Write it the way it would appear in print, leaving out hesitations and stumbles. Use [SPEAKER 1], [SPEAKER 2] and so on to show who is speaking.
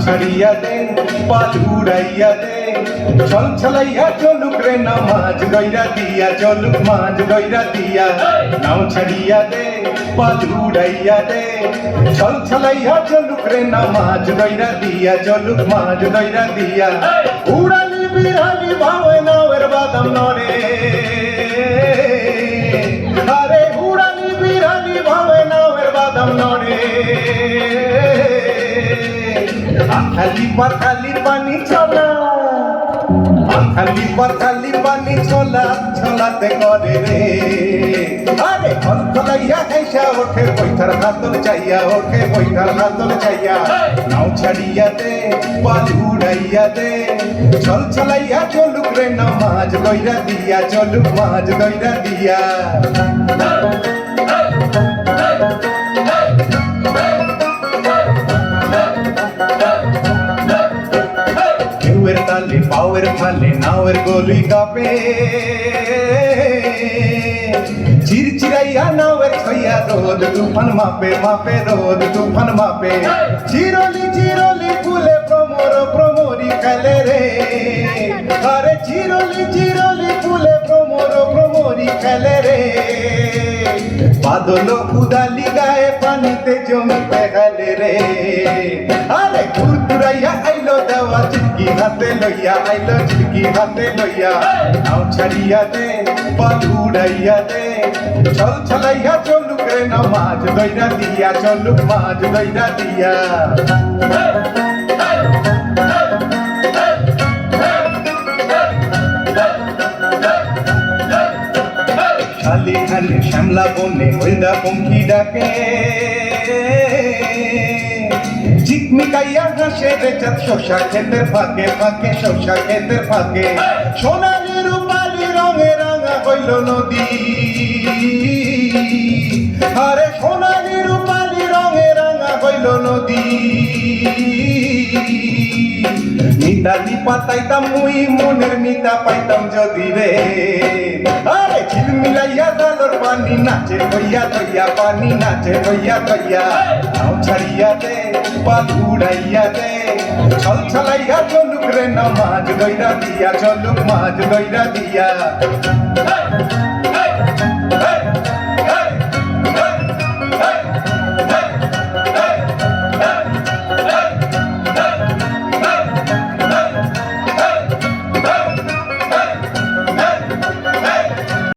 [SPEAKER 1] छड़िया दे पालूड़ैया दे चल छलैया चलुक रे नमाज गैरा दिया चलुक माज गैरा दिया नाव छड़िया दे पालूड़ैया दे चल छलैया चलुक रे नमाज गैरा दिया चलुक माज गैरा दिया उड़ाली बिरहाली भावे नावेर बादाम नरे अरे उड़ाली बिरहाली भावे नावेर बादाम नरे खाली पर खाली पानी छोला खाली पर खाली पानी छोला छोलाते करे रे अरे फल खलैया ऐसा ओठे बैठर हाथल चाहिया ओठे बैठर हाथल चाहिया नाव छड़िया दे पाल उड़ैया दे चल छलैया चलुक रे नमाज गैरा दिया चलुक माज गैरा दिया ताले पावर फाले नावर गोली कापे चिरचिरैया नावर खैया रोद तूफान मापे मापे रोद तूफान मापे चिरोली चिरोली फूले प्रमोर प्रमोरी खेले रे अरे चिरोली चिरोली फूले प्रमोर प्रमोरी खेले रे बादल उदाली गाए पानीते जमीते खेले रे अरे घुरघुराइया आइलो देवा चिटकी हाथे लइया आइलो चिटकी हाथे लइया नाव छड़िया दे पाल उड़ैया दे चल छलैया चलुक रे नमाज गैरा दिया चलुक माज गैरा दिया खाली खाली श्यामला बने हलदा पंखी डाके ঝিকমিকাইয়া হাসে রে চাঁদ শসা ক্ষেতের ফাঁকে ফাঁকে শসা ক্ষেতের ফাঁকে সোনালি রূপালি রঙে রাঙা হইল নদী আরে সোনালি রূপালি রঙে রাঙা হইল নদী মিতালি পাতাইতাম মুই মনের মিতা পাইতাম যদি রে আরে ঝিলমিলাইয়া দালর পানি নাচে হইয়া দইয়া পানি নাচে হইয়া দইয়া নাও ছাড়িয়া দে পাল উড়াইয়া দে চল ছলাইয়া চলুক রে নমাজ গইরা দিয়া চলুক মাজ গইরা দিয়া